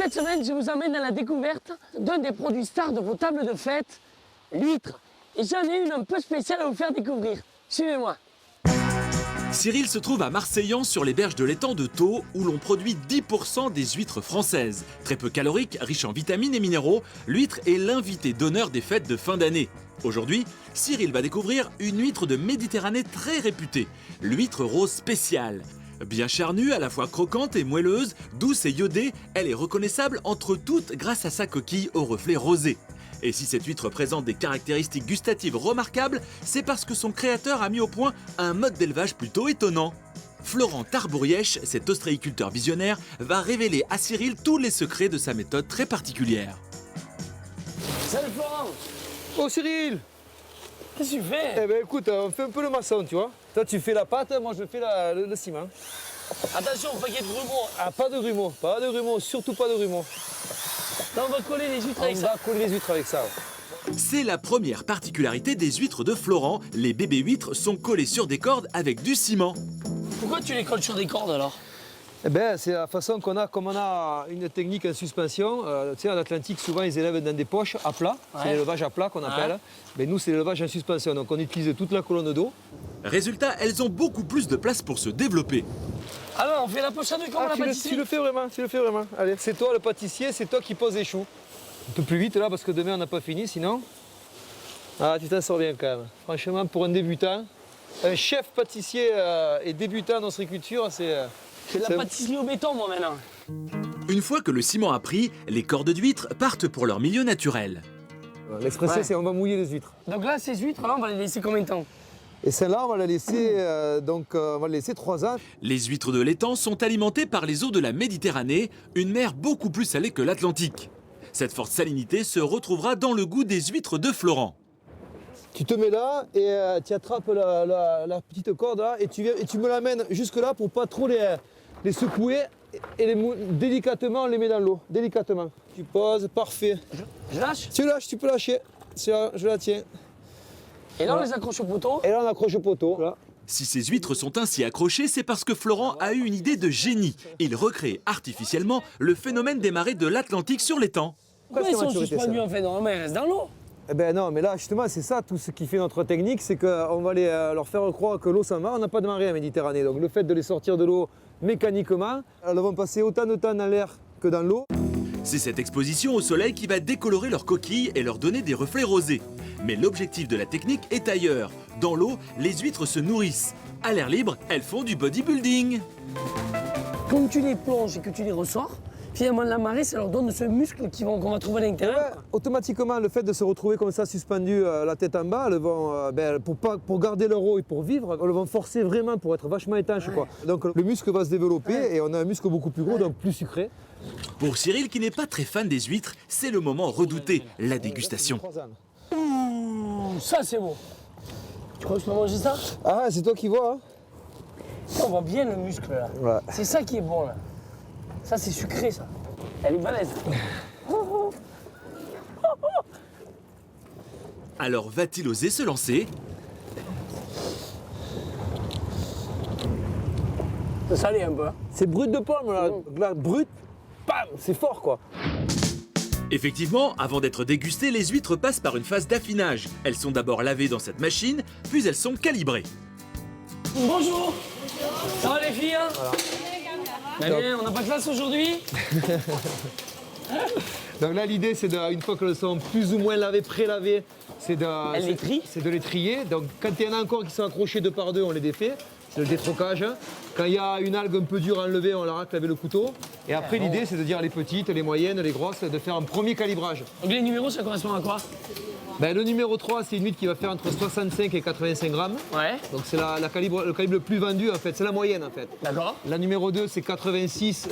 Cette semaine, je vous emmène à la découverte d'un des produits stars de vos tables de fête, l'huître. Et j'en ai une un peu spéciale à vous faire découvrir. Suivez-moi. Cyril se trouve à Marseillan sur les berges de l'étang de Thau où l'on produit 10% des huîtres françaises. Très peu caloriques, riches en vitamines et minéraux, l'huître est l'invité d'honneur des fêtes de fin d'année. Aujourd'hui, Cyril va découvrir une huître de Méditerranée très réputée, l'huître rose spéciale. Bien charnue, à la fois croquante et moelleuse, douce et iodée, elle est reconnaissable entre toutes grâce à sa coquille au reflet rosé. Et si cette huître présente des caractéristiques gustatives remarquables, c'est parce que son créateur a mis au point un mode d'élevage plutôt étonnant. Florent Tarbourièche, cet ostréiculteur visionnaire, va révéler à Cyril tous les secrets de sa méthode très particulière. Salut Florent. Oh Cyril! Qu'est-ce que tu fais? Eh ben écoute, on fait un peu le maçon, tu vois. Toi tu fais la pâte, moi je fais le ciment. Attention, faut pas qu'il y ait de grumeaux. Ah, pas de grumeaux, surtout pas de grumeaux. Là, on va coller les huîtres avec On ça. va coller les huîtres avec ça. C'est la première particularité des huîtres de Florent. Les bébés huîtres sont collés sur des cordes avec du ciment. Pourquoi tu les colles sur des cordes alors? Eh ben c'est la façon qu'on a, comme on a une technique en suspension. Tu sais, en Atlantique, souvent ils élèvent dans des poches à plat. Ouais. C'est l'élevage à plat qu'on appelle. Mais nous, c'est l'élevage en suspension. Donc on utilise toute la colonne d'eau. Résultat, elles ont beaucoup plus de place pour se développer. Alors, on fait la pochade comme la pâtisserie. Tu le fais vraiment. Allez, c'est toi le pâtissier, c'est toi qui poses les choux. Un peu plus vite là, parce que demain on n'a pas fini, sinon. Ah, tu t'en sors bien quand même. Franchement, pour un débutant, un chef pâtissier et débutant en ostréiculture, c'est... Je fais de la pâtisserie au béton, moi, maintenant. Une fois que le ciment a pris, les cordes d'huîtres partent pour leur milieu naturel. L'expression, Ouais. c'est on va mouiller les huîtres. Donc là, ces huîtres-là, on va les laisser combien de temps? Et celle-là, on va la laisser, on va la laisser 3 ans. Les huîtres de l'étang sont alimentées par les eaux de la Méditerranée, une mer beaucoup plus salée que l'Atlantique. Cette forte salinité se retrouvera dans le goût des huîtres de Florent. Tu te mets là et tu attrapes la petite corde là et tu me l'amènes jusque là pour pas trop les secouer et délicatement on les met dans l'eau, délicatement. Tu poses, parfait. Je lâche? Tu lâches, tu peux lâcher. Je la tiens. Et là, on les accroche au poteau. Et là on accroche au poteau. Là. Si ces huîtres sont ainsi accrochées, c'est parce que Florent a eu une idée de génie. Il recrée artificiellement le phénomène des marées de l'Atlantique sur l'étang. Pourquoi ils sont maturité, suspendus ça. en fait? Normalement, ils restent dans l'eau. Eh ben non, mais là justement c'est ça tout ce qui fait notre technique, c'est qu'on va leur faire croire que l'eau s'en va. On n'a pas de marée en Méditerranée, donc le fait de les sortir de l'eau mécaniquement, elles vont passer autant de temps dans l'air que dans l'eau. C'est cette exposition au soleil qui va décolorer leurs coquilles et leur donner des reflets rosés. Mais l'objectif de la technique est ailleurs. Dans l'eau, les huîtres se nourrissent. À l'air libre, elles font du bodybuilding. Quand tu les plonges et que tu les ressors, finalement, la marée, ça leur donne ce muscle qu'on va trouver à l'intérieur. Ouais, automatiquement, le fait de se retrouver comme ça suspendu la tête en bas, elles vont, pour garder leur eau et pour vivre, elles vont forcer vraiment pour être vachement étanches. Quoi. Donc le muscle va se développer et on a un muscle beaucoup plus gros, donc plus sucré. Pour Cyril, qui n'est pas très fan des huîtres, c'est le moment redouté, la dégustation. Ouh, ça, c'est beau. Tu crois que je peux manger ça? Ah, c'est toi qui vois. Hein. Ça, on voit bien le muscle là. Ouais. C'est ça qui est bon là. Ça, c'est sucré ça. Elle est balèze. Alors va-t-il oser se lancer? Ça salé un peu. Hein. C'est brut de pomme là. Là, brut, bam, c'est fort quoi. Effectivement, avant d'être dégustées, les huîtres passent par une phase d'affinage. Elles sont d'abord lavées dans cette machine, puis elles sont calibrées. Bonjour. Ça va les filles hein? Voilà. Bien, on n'a pas de classe aujourd'hui? Donc là, l'idée, c'est une fois qu'elles sont plus ou moins lavées, pré-lavées, c'est Elle les trie? de les trier. Donc quand il y en a encore qui sont accrochés 2 par 2, on les défait. C'est le détrocage. Quand il y a une algue un peu dure à enlever, on la racle avec le couteau. Et après, l'idée, c'est de dire les petites, les moyennes, les grosses, de faire un premier calibrage. Donc les numéros, ça correspond à quoi? Ben, le numéro 3, c'est une huître qui va faire entre 65 et 85 grammes. Ouais. Donc c'est le calibre le plus vendu, en fait. C'est la moyenne, en fait. D'accord. La numéro 2, c'est 86,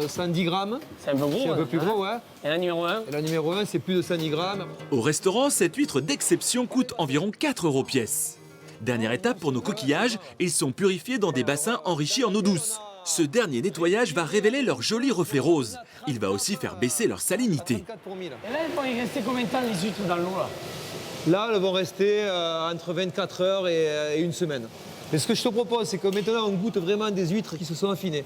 110 grammes. C'est un peu gros. C'est un peu plus gros, ouais. Et la numéro 1? Et la numéro 1, c'est plus de 110 grammes. Au restaurant, cette huître d'exception coûte environ 4 € pièce. Dernière étape pour nos coquillages, ils sont purifiés dans des bassins enrichis en eau douce. Ce dernier nettoyage va révéler leur joli reflet rose. Il va aussi faire baisser leur salinité. 34 pour 1000. Et là, elles vont y rester combien de temps les huîtres dans l'eau là? Là, elles vont rester entre 24 heures et une semaine. Mais ce que je te propose, c'est que maintenant, on goûte vraiment des huîtres qui se sont affinées.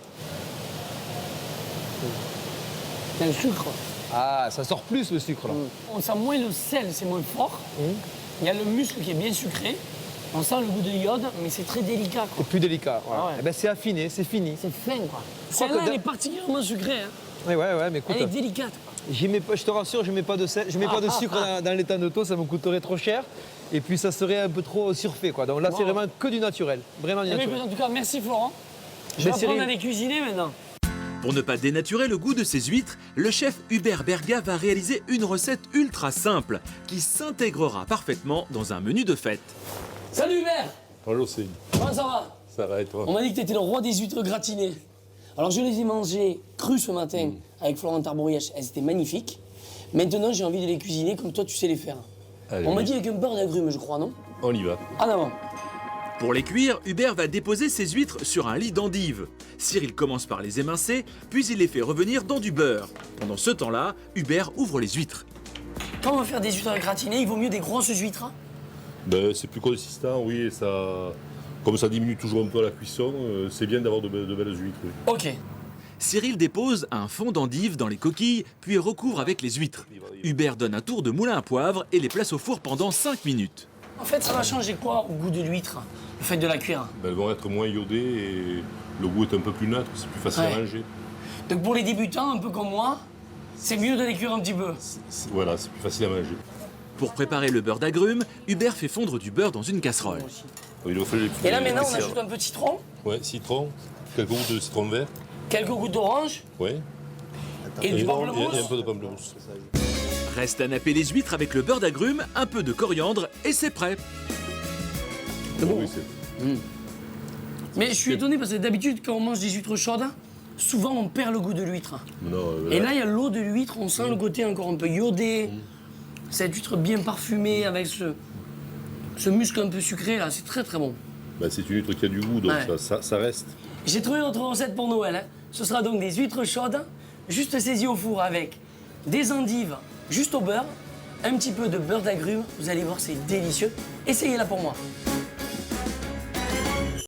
C'est un sucre. Ah, ça sort plus le sucre là. On sent moins le sel, c'est moins fort. Il y a le muscle qui est bien sucré. On sent le goût de iode, mais c'est très délicat, quoi. C'est plus délicat. Voilà. Ah ouais. Eh ben, c'est affiné, c'est fini. C'est fin, quoi. crois Celle-là, que elle est particulièrement sucrée. Hein. Ouais, mais écoute, Elle est délicate, quoi. j'y mets pas, je te rassure, je mets pas de sel, je mets pas de sucre dans l'étang de taux, ça me coûterait trop cher. Et puis ça serait un peu trop surfait, quoi. Donc là, c'est vraiment que du naturel. Vraiment du Eh bien, naturel. écoute, en tout cas, merci Florent. Je vais Mais apprendre Cyril- à les cuisiner maintenant. Pour ne pas dénaturer le goût de ces huîtres, le chef Hubert Berga va réaliser une recette ultra simple qui s'intégrera parfaitement dans un menu de fête. Salut Hubert. Bonjour Céline, Comment ça va? ça va et toi? On m'a dit que tu étais le roi des huîtres gratinées. Alors je les ai mangées crues ce matin avec Florent Tarboriache. Elles étaient magnifiques. Maintenant, j'ai envie de les cuisiner comme toi, tu sais les faire. Allez, On m'a oui. dit avec un beurre d'agrumes, je crois, non? On y va. En avant. Pour les cuire, Hubert va déposer ses huîtres sur un lit d'endive. Cyril commence par les émincer, puis il les fait revenir dans du beurre. Pendant ce temps-là, Hubert ouvre les huîtres. Quand on va faire des huîtres gratinées, il vaut mieux des grosses huîtres. Hein. Ben, c'est plus consistant, oui, et ça, comme ça diminue toujours un peu la cuisson, c'est bien d'avoir de belles huîtres. Oui. Ok. Cyril dépose un fond d'endive dans les coquilles, puis recouvre avec les huîtres. Hubert donne un tour de moulin à poivre et les place au four pendant 5 minutes. En fait, ça va changer quoi au goût de l'huître, le fait de la cuire? Ben, elles vont être moins iodées et le goût est un peu plus neutre, c'est plus facile Ouais. à manger. Donc pour les débutants, un peu comme moi, c'est mieux de les cuire un petit peu. Voilà, c'est plus facile à manger. Pour préparer le beurre d'agrumes, Hubert fait fondre du beurre dans une casserole. Il faut les- Et là maintenant, on les- ajoute un peu de citron, Ouais, citron, quelques gouttes de citron vert, quelques gouttes d'orange ouais. et du et un pamplemousse. peu de pamplemousse. Reste à napper les huîtres avec le beurre d'agrumes, un peu de coriandre et c'est prêt. Oui, c'est- Mais je suis étonné parce que d'habitude, quand on mange des huîtres chaudes, souvent on perd le goût de l'huître. Non, Et là, il y a l'eau de l'huître, on sent le côté encore un peu iodé. Cette huître bien parfumée avec ce muscle un peu sucré, là, c'est très très bon. ben, c'est une huître qui a du goût, donc Ouais. ça reste. J'ai trouvé notre recette pour Noël. Hein. Ce sera donc des huîtres chaudes, juste saisies au four avec des endives juste au beurre, un petit peu de beurre d'agrumes. Vous allez voir, c'est délicieux. Essayez-la pour moi.